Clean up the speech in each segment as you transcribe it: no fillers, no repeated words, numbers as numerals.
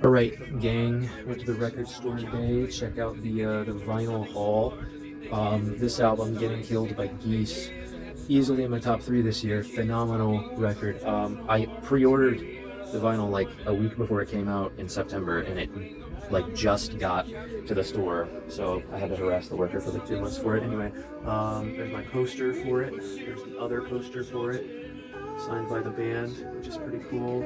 All right, gang, went to the record store today. Check out the vinyl haul. This album, "Getting Killed by Geese," easily in my top three this year. Phenomenal record. I pre-ordered the vinyl like a week before it came out in September, and it like just got to the store, so I had to harass the worker for like 2 months for it. Anyway, there's my poster for it. There's the other poster for it, signed by the band, which is pretty cool.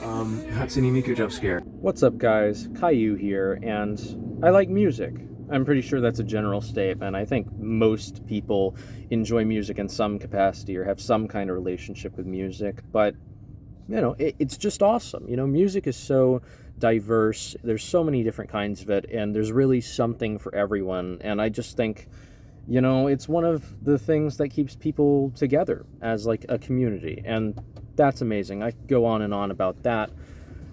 Hatsune Miku Jump Scare. What's up, guys? Caillou here, and I like music. I'm pretty sure that's a general statement. I think most people enjoy music in some capacity or have some kind of relationship with music, but it's just awesome. Music is so diverse. There's so many different kinds of it, and there's really something for everyone. And I just think, it's one of the things that keeps people together as like a community, and that's amazing. I could go on and on about that.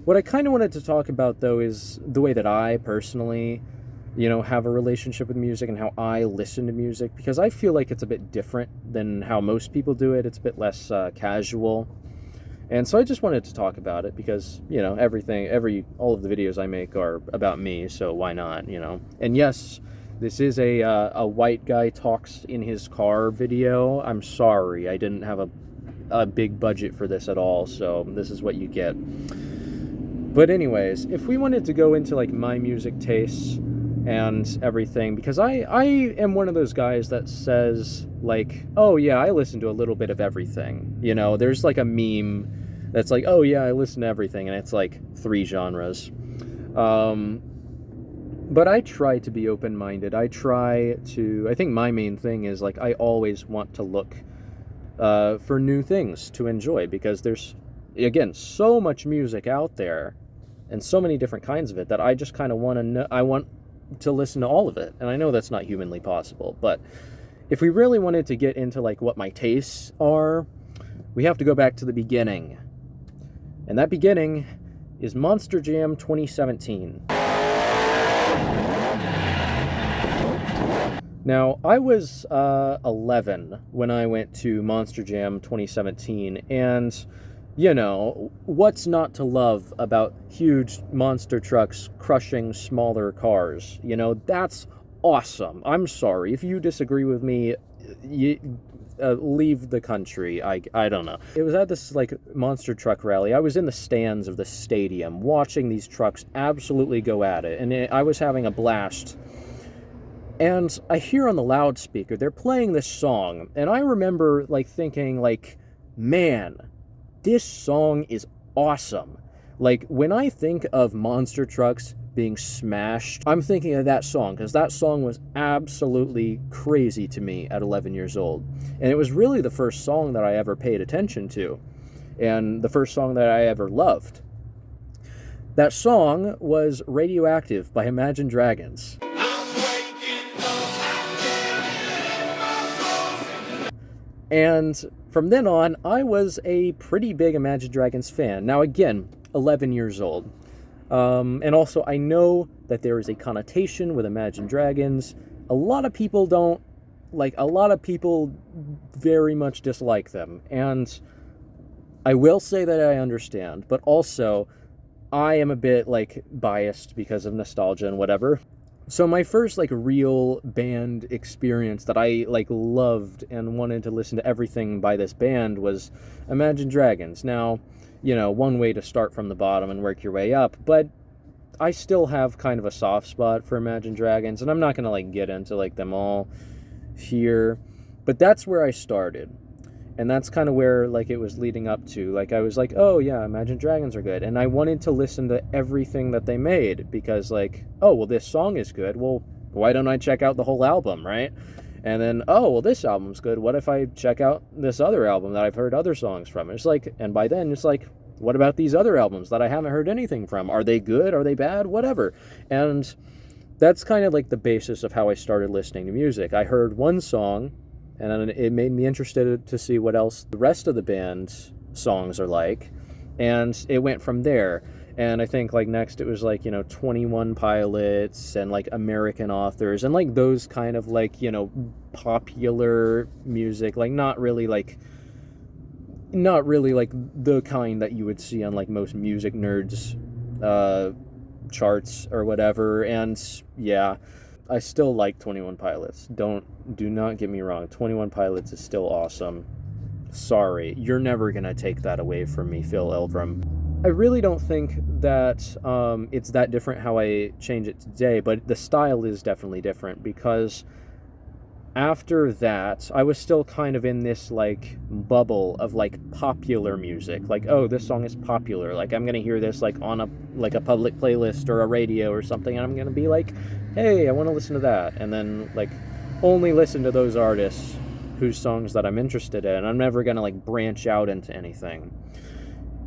What I kind of wanted to talk about, though, is the way that I personally, have a relationship with music and how I listen to music, because I feel like it's a bit different than how most people do it. It's a bit less casual. And so I just wanted to talk about it because, all of the videos I make are about me, so why not, And yes, this is a white guy talks in his car video. I'm sorry, I didn't have a big budget for this at all, so this is what you get. But anyways, if we wanted to go into like my music tastes and everything, because I am one of those guys that says like, oh yeah, I listen to a little bit of everything. There's like a meme that's like, oh yeah, I listen to everything, and it's like 3 genres. But I try to be open-minded. I think my main thing is like, I always want to look for new things to enjoy, because there's, again, so much music out there and so many different kinds of it that I just kind of want to know. I want to listen to all of it, and I know that's not humanly possible, but if we really wanted to get into like what my tastes are, we have to go back to the beginning, and that beginning is Monster Jam 2017. Now, I was 11 when I went to Monster Jam 2017, and what's not to love about huge monster trucks crushing smaller cars? That's awesome. I'm sorry. If you disagree with me, leave the country. I don't know. It was at this like monster truck rally. I was in the stands of the stadium watching these trucks absolutely go at it, and I was having a blast. And I hear on the loudspeaker, they're playing this song, and I remember like thinking like, man, this song is awesome. Like, when I think of monster trucks being smashed, I'm thinking of that song, because that song was absolutely crazy to me at 11 years old. And it was really the first song that I ever paid attention to, and the first song that I ever loved. That song was Radioactive by Imagine Dragons. And from then on, I was a pretty big Imagine Dragons fan. Now, again, 11 years old. And also, I know that there is a connotation with Imagine Dragons. A lot of people very much dislike them. And I will say that I understand, but also, I am a bit, biased because of nostalgia and whatever. So my first, real band experience that I, loved and wanted to listen to everything by this band was Imagine Dragons. Now, one way to start from the bottom and work your way up, but I still have kind of a soft spot for Imagine Dragons, and I'm not going to, get into, them all here, but that's where I started. And that's kind of where, it was leading up to. I was like, oh, yeah, Imagine Dragons are good. And I wanted to listen to everything that they made because, oh, well, this song is good. Well, why don't I check out the whole album, right? And then, oh, well, this album's good. What if I check out this other album that I've heard other songs from? It's and by then, it's what about these other albums that I haven't heard anything from? Are they good? Are they bad? Whatever. And that's kind of the basis of how I started listening to music. I heard one song, and it made me interested to see what else the rest of the band's songs are like, and it went from there. And I think next it was 21 Pilots and American Authors and those kind of popular music, not really the kind that you would see on most music nerds charts or whatever. And yeah, I still like 21 Pilots. Do not get me wrong. 21 Pilots is still awesome. Sorry, you're never gonna take that away from me, Phil Elverum. I really don't think that it's that different how I change it today, but the style is definitely different, because after that, I was still kind of in this, like, bubble of, like, popular music. Like, oh, this song is popular. Like, I'm gonna hear this, like, on a public playlist or a radio or something, and I'm gonna be like, hey, I want to listen to that. And then, like, only listen to those artists whose songs that I'm interested in. I'm never gonna, like, branch out into anything.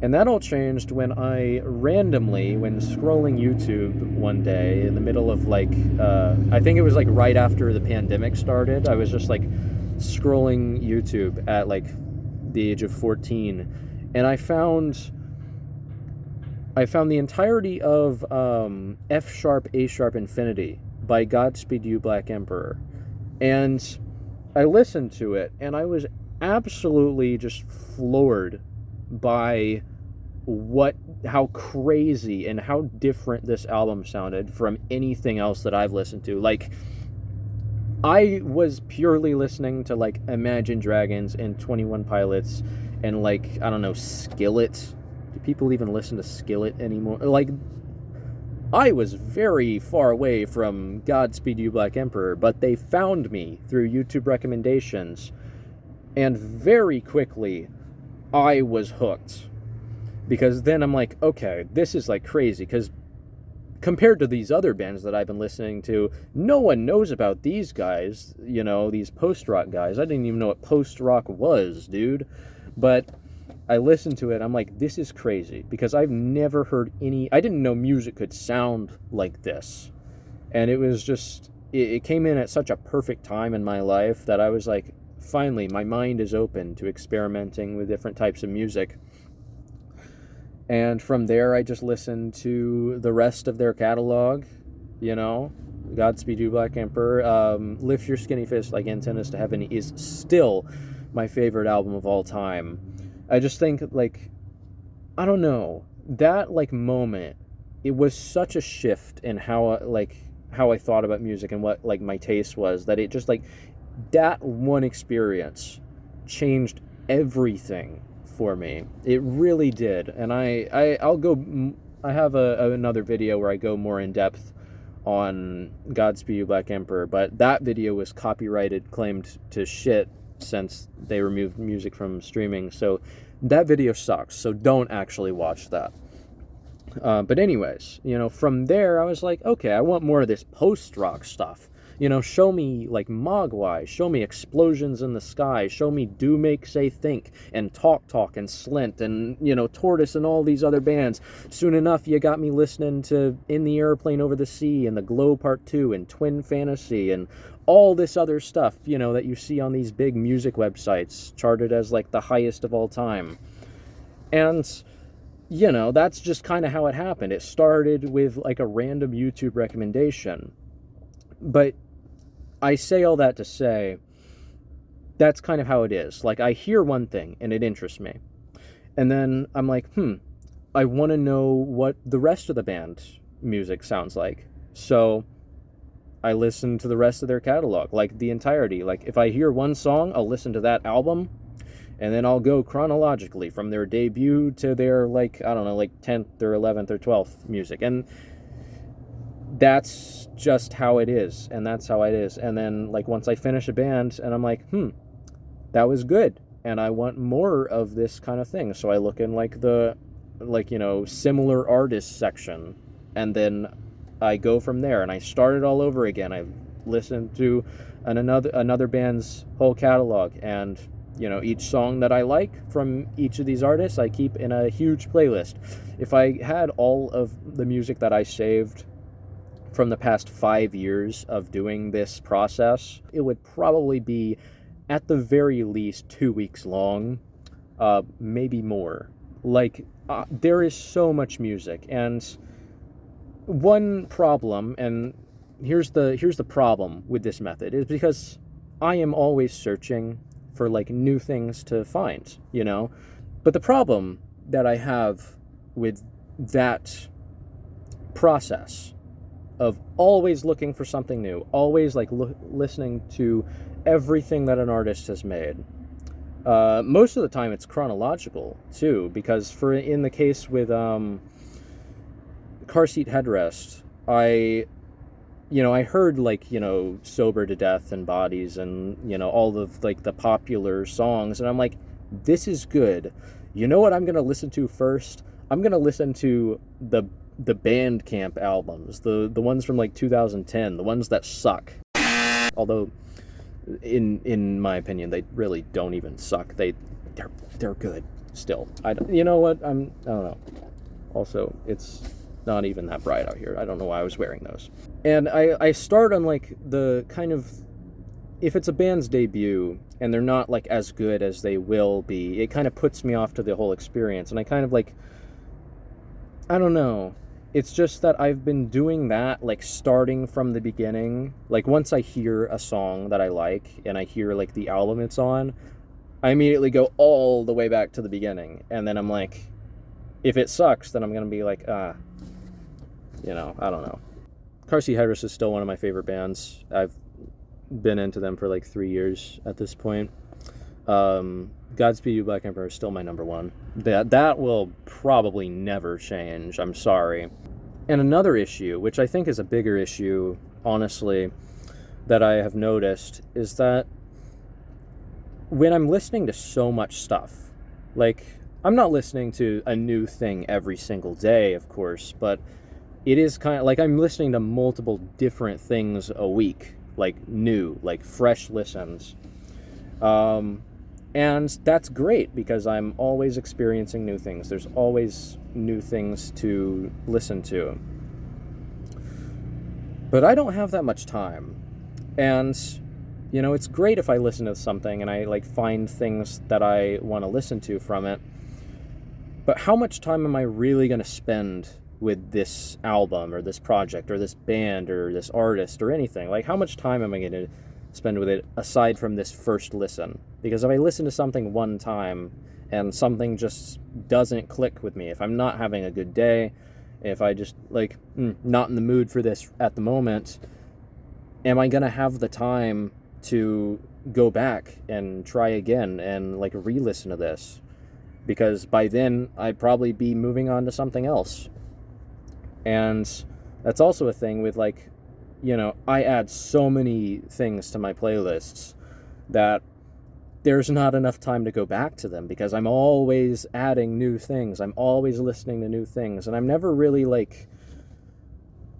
And that all changed when I randomly, when scrolling YouTube one day in the middle of, like, I think it was, like, right after the pandemic started. I was just, like, scrolling YouTube at, like, the age of 14. And I found the entirety of F sharp, A sharp Infinity by Godspeed You Black Emperor. And I listened to it, and I was absolutely just floored by how crazy and how different this album sounded from anything else that I've listened to. Like, I was purely listening to, like, Imagine Dragons and 21 Pilots and, like, I don't know, Skillet. Do people even listen to Skillet anymore? Like, I was very far away from Godspeed You Black Emperor, but they found me through YouTube recommendations, and very quickly I was hooked. Because then I'm like, okay, this is, like, crazy, because compared to these other bands that I've been listening to, no one knows about these guys, you know, these post-rock guys. I didn't even know what post-rock was, dude. But I listened to it, I'm like, this is crazy, because I've never heard I didn't know music could sound like this. And it was just, it came in at such a perfect time in my life that I was like, finally, my mind is open to experimenting with different types of music. And from there, I just listened to the rest of their catalog, you know, Godspeed You Black Emperor. Lift Your Skinny Fist Like Antennas to Heaven is still my favorite album of all time. I just think, like, I don't know, that, like, moment, it was such a shift in how I thought about music and what, like, my taste was, that it just, like, that one experience changed everything for me. It really did. And I have another video where I go more in depth on Godspeed You Black Emperor, but that video was copyrighted, claimed to shit, since they removed music from streaming, so that video sucks, so don't actually watch that. But anyways, you know, from there I was like, okay, I want more of this post-rock stuff. You know, show me, like, Mogwai, show me Explosions in the Sky, show me Do Make Say Think, and Talk and Slint, and, you know, Tortoise and all these other bands. Soon enough, you got me listening to In the Airplane Over the Sea, and The Glow Part 2, and Twin Fantasy, and all this other stuff, you know, that you see on these big music websites, charted as, like, the highest of all time. And, you know, that's just kind of how it happened. It started with, like, a random YouTube recommendation. But I say all that to say, that's kind of how it is. Like, I hear one thing, and it interests me. And then I'm like, I want to know what the rest of the band music sounds like. So I listen to the rest of their catalog, like, the entirety. Like, if I hear one song, I'll listen to that album, and then I'll go chronologically from their debut to their, like, I don't know, like, 10th or 11th or 12th music. And that's just how it is, and that's how it is. And then, like, once I finish a band, and I'm like, that was good, and I want more of this kind of thing. So I look in, like, the, like, you know, similar artists section, and then I go from there, and I start it all over again. I listen to another band's whole catalog, and, you know, each song that I like from each of these artists, I keep in a huge playlist. If I had all of the music that I saved from the past 5 years of doing this process, it would probably be, at the very least, 2 weeks long, maybe more. Like, there is so much music, and one problem, and here's the problem with this method, is because I am always searching for, like, new things to find, you know? But the problem that I have with that process of always looking for something new, always like listening to everything that an artist has made. Most of the time it's chronological too, because in the case with Car Seat Headrest, I heard like, Sober to Death and Bodies and, all of like the popular songs, and I'm like, this is good. You know what I'm going to listen to first? I'm going to listen to the Bandcamp albums, the ones from like 2010, the ones that suck. Although in my opinion they really don't even suck. They're good still. I don't know. Also, it's not even that bright out here. I don't know why I was wearing those. And I start on like the kind of, if it's a band's debut and they're not like as good as they will be, it kind of puts me off to the whole experience. And I kind of like, I don't know. It's just that I've been doing that, like starting from the beginning. Like once I hear a song that I like and I hear like the album it's on, I immediately go all the way back to the beginning. And then I'm like, if it sucks, then I'm going to be like, I don't know. Car Seat Headrest is still one of my favorite bands. I've been into them for like 3 years at this point. Godspeed You Black Emperor is still my number one. That will probably never change. I'm sorry. And another issue, which I think is a bigger issue, honestly, that I have noticed, is that when I'm listening to so much stuff, like, I'm not listening to a new thing every single day, of course, but it is kind of like I'm listening to multiple different things a week, like new, like fresh listens. And that's great because I'm always experiencing new things. There's always new things to listen to. But I don't have that much time. And, it's great if I listen to something and I like find things that I want to listen to from it. But how much time am I really going to spend with this album or this project or this band or this artist or anything? Like, how much time am I going to spend with it aside from this first listen? Because if I listen to something one time and something just doesn't click with me, if I'm not having a good day, if I just like not in the mood for this at the moment, am I gonna have the time to go back and try again and like re-listen to this? Because by then I'd probably be moving on to something else. And that's also a thing with like, I add so many things to my playlists that there's not enough time to go back to them because I'm always adding new things. I'm always listening to new things. And I'm never really like,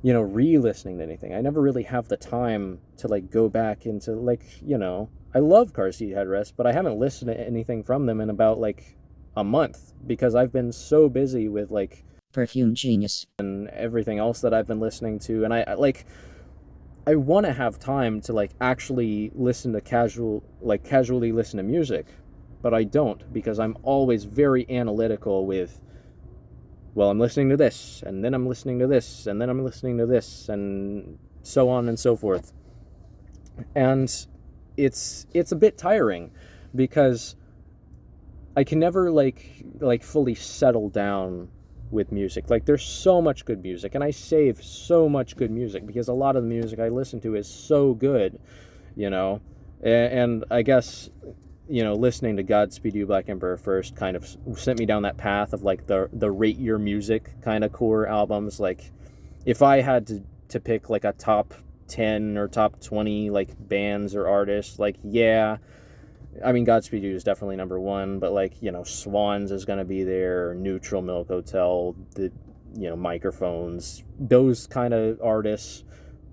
re-listening to anything. I never really have the time to like go back into like, I love Car Seat Headrest, but I haven't listened to anything from them in about like a month because I've been so busy with like Perfume Genius and everything else that I've been listening to. And I want to have time to like actually listen to casually listen to music, but I don't because I'm always very analytical with, well, I'm listening to this and then I'm listening to this and then I'm listening to this and so on and so forth. And it's a bit tiring because I can never like fully settle down with music. Like, there's so much good music, and I save so much good music because a lot of the music I listen to is so good, and I guess, listening to Godspeed You Black Emperor first kind of sent me down that path of like the rate your music kind of core albums. Like, if I had to pick like a top 10 or top 20 like bands or artists, like, yeah, I mean, Godspeed You is definitely number one, but like, Swans is going to be there, Neutral Milk Hotel, the, Microphones, those kind of artists,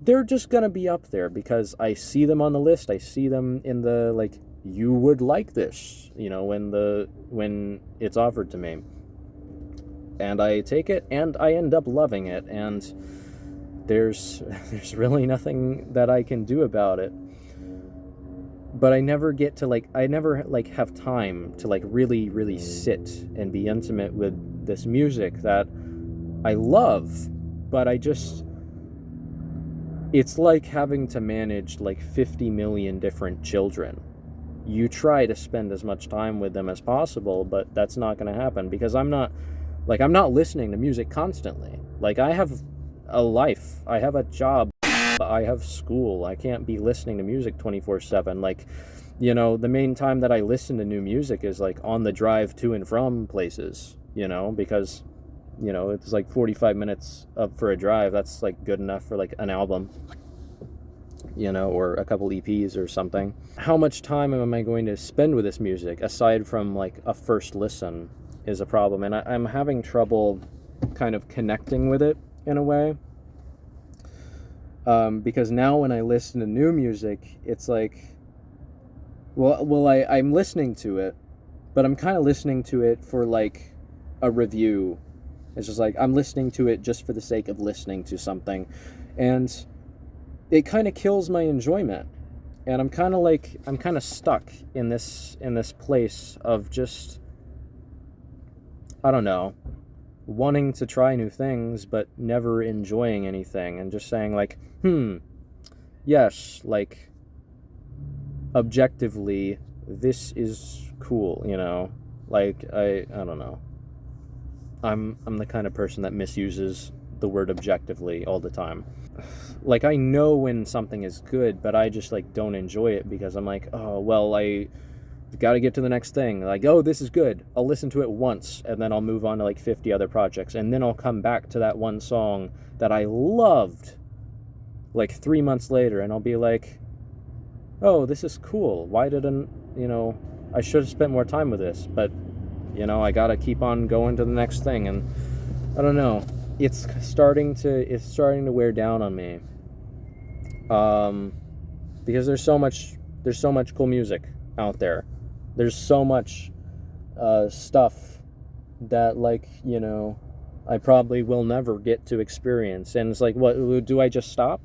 they're just going to be up there because I see them on the list. I see them in the, like, you would like this, when it's offered to me. And I take it and I end up loving it. And there's really nothing that I can do about it. But I never get to have time to like really, really sit and be intimate with this music that I love, but it's like having to manage like 50 million different children. You try to spend as much time with them as possible, but that's not going to happen because I'm not listening to music constantly. Like, I have a life. I have a job. I have school. I can't be listening to music 24/7. Like, the main time that I listen to new music is like on the drive to and from places, because, it's like 45 minutes up for a drive. That's like good enough for like an album, or a couple EPs or something. How much time am I going to spend with this music aside from like a first listen is a problem. And I'm having trouble kind of connecting with it in a way. Because now when I listen to new music, it's like, I'm listening to it, but I'm kind of listening to it for like a review. It's just like I'm listening to it just for the sake of listening to something, and it kind of kills my enjoyment. And I'm kind of stuck in this place of just, I don't know, wanting to try new things but never enjoying anything, and just saying like, yes, like objectively this is cool, like I don't know. I'm the kind of person that misuses the word objectively all the time. Like, I know when something is good, but I just like don't enjoy it because I'm like, oh well, I got to get to the next thing. Like, oh, this is good. I'll listen to it once, and then I'll move on to like 50 other projects, and then I'll come back to that one song that I loved like 3 months later, and I'll be like, oh, this is cool. Why didn't, I should have spent more time with this, but, I got to keep on going to the next thing, and I don't know. It's starting to wear down on me. Because there's so much cool music out there. There's so much stuff that, like, I probably will never get to experience. And it's like, what, do I just stop?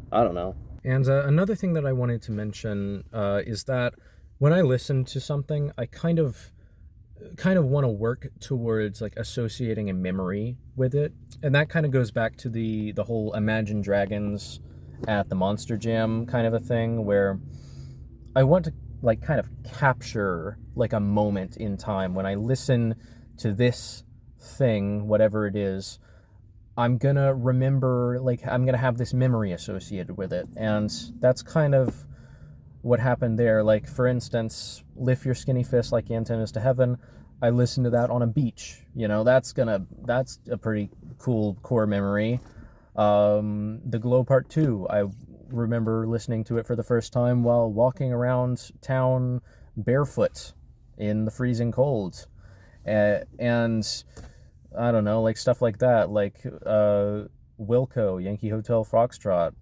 I don't know. And another thing that I wanted to mention is that when I listen to something, I kind of want to work towards like associating a memory with it. And that kind of goes back to the whole Imagine Dragons at the Monster Jam kind of a thing, where I want to like kind of capture like a moment in time. When I listen to this thing, whatever it is, I'm gonna remember, like, I'm gonna have this memory associated with it. And that's kind of what happened there. Like, for instance, Lift Your Skinny Fist Like Antennas to Heaven, I listened to that on a beach. That's a pretty cool core memory. The Glow Part 2, I remember listening to it for the first time while walking around town barefoot in the freezing cold. And I don't know, like stuff like that, like Wilco, Yankee Hotel Foxtrot.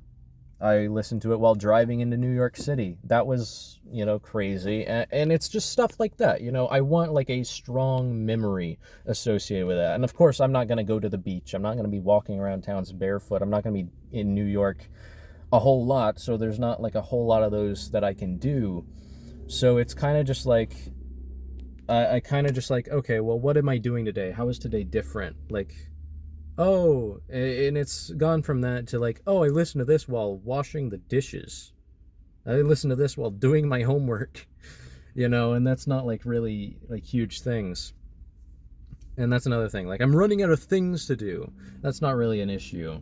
I listened to it while driving into New York City. That was, crazy. And it's just stuff like that. I want like a strong memory associated with that. And of course, I'm not going to go to the beach. I'm not going to be walking around towns barefoot. I'm not going to be in New York a whole lot. So there's not like a whole lot of those that I can do. So it's kind of just like, I kind of just like, okay, well, what am I doing today? How is today different? Like, oh, and it's gone from that to like, oh, I listened to this while washing the dishes. I listened to this while doing my homework, and that's not like really like huge things. And that's another thing. Like, I'm running out of things to do. That's not really an issue,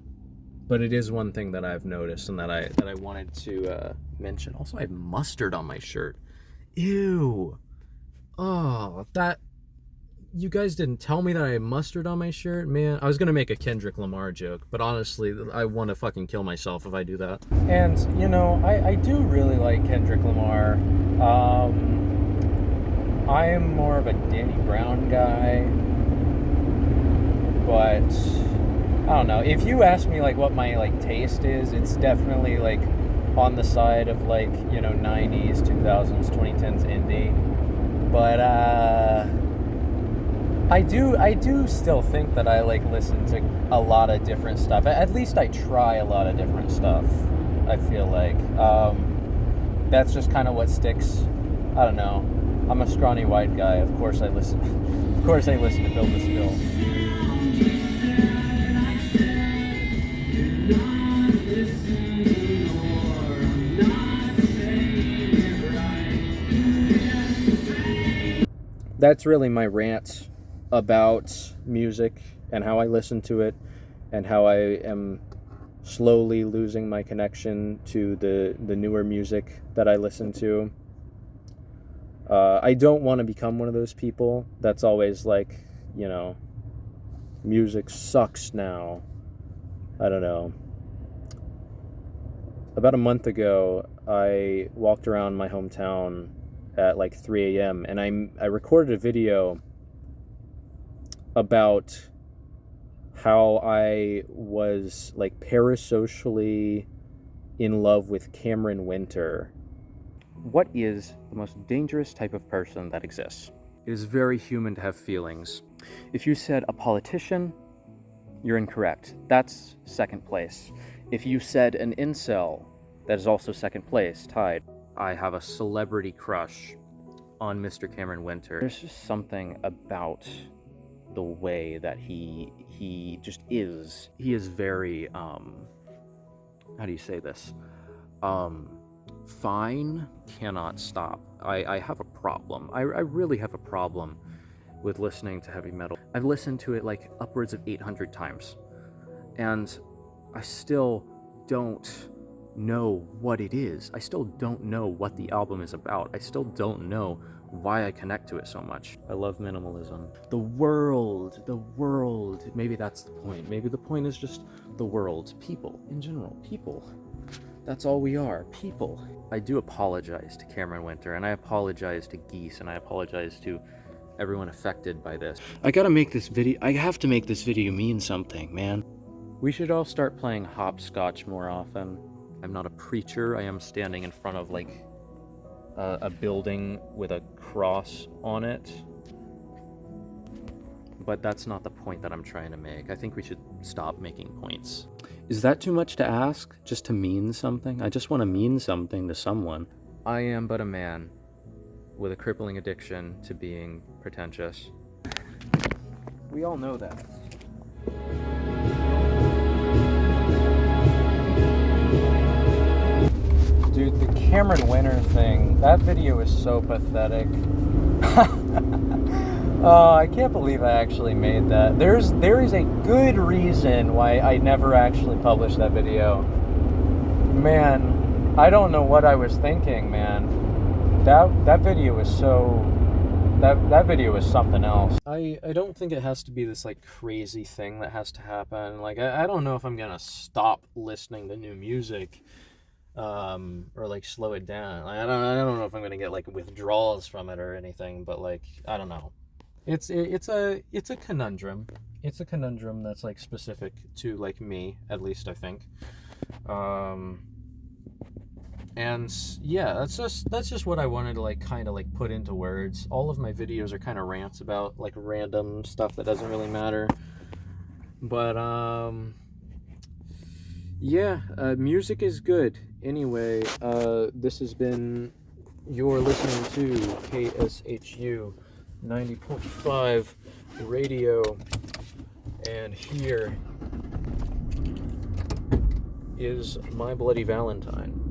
but it is one thing that I've noticed and that I wanted to mention. Also, I have mustard on my shirt. Ew. Oh, that... You guys didn't tell me that I had mustard on my shirt, man. I was gonna make a Kendrick Lamar joke, but honestly, I want to fucking kill myself if I do that. And, I do really like Kendrick Lamar. I am more of a Danny Brown guy, but I don't know. If you ask me, like, what my, like, taste is, it's definitely, like, on the side of, like, 90s, 2000s, 2010s indie. But, I do still think that I like listen to a lot of different stuff. At least I try a lot of different stuff. I feel like that's just kind of what sticks. I don't know. I'm a scrawny white guy. Of course I listen. Of course I listen to Build the Spill. That's really my rant about music and how I listen to it and how I am slowly losing my connection to the newer music that I listen to. I don't want to become one of those people that's always like, you know, music sucks now. I don't know. About a month ago, I walked around my hometown at like 3 a.m. and I recorded a video about how I was like parasocially in love with Cameron Winter. What is the most dangerous type of person that exists? It is very human to have feelings. If you said a politician, you're incorrect. That's second place. If you said an incel, that is also second place, tied. I have a celebrity crush on Mr. Cameron Winter. There's just something about the way that he just is. He is very, how do you say this? Fine, cannot stop. I have a problem. I really have a problem with listening to heavy metal. I've listened to it like upwards of 800 times, and I still don't know what it is. I still don't know what the album is about. I still don't know why I connect to it so much. I love minimalism. The world, maybe that's the point. Maybe the point is just the world. People, in general, people. That's all we are, people. I do apologize to Cameron Winter, and I apologize to Geese, and I apologize to everyone affected by this. I gotta make this video, I have to make this video mean something, man. We should all start playing hopscotch more often. I'm not a preacher. I am standing in front of like a building with a cross on it. But that's not the point that I'm trying to make. I think we should stop making points. Is that too much to ask? Just to mean something? I just want to mean something to someone. I am but a man with a crippling addiction to being pretentious. We all know that. Dude, the Cameron Winter thing, that video is so pathetic. Oh, I can't believe I actually made that. There is a good reason why I never actually published that video. Man, I don't know what I was thinking, man. That video is so... That video is something else. I don't think it has to be this like crazy thing that has to happen. Like I don't know if I'm gonna stop listening to new music. Or like slow it down. I don't know if I'm gonna get like withdrawals from it or anything, but like I don't know. It's a conundrum. It's a conundrum that's like specific to like me, at least I think. And yeah, that's just what I wanted to like kind of like put into words. All of my videos are kind of rants about like random stuff that doesn't really matter. But yeah, music is good. Anyway, this has been, you're listening to KSHU 90.5 radio, and here is My Bloody Valentine.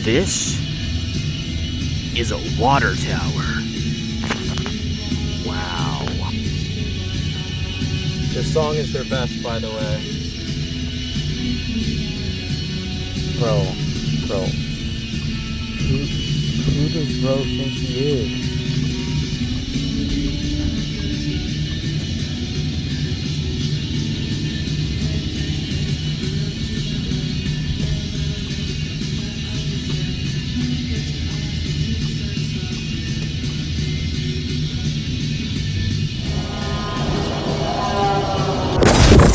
This is a water tower. Wow. This song is their best, by the way. Bro. Who does bro think he is?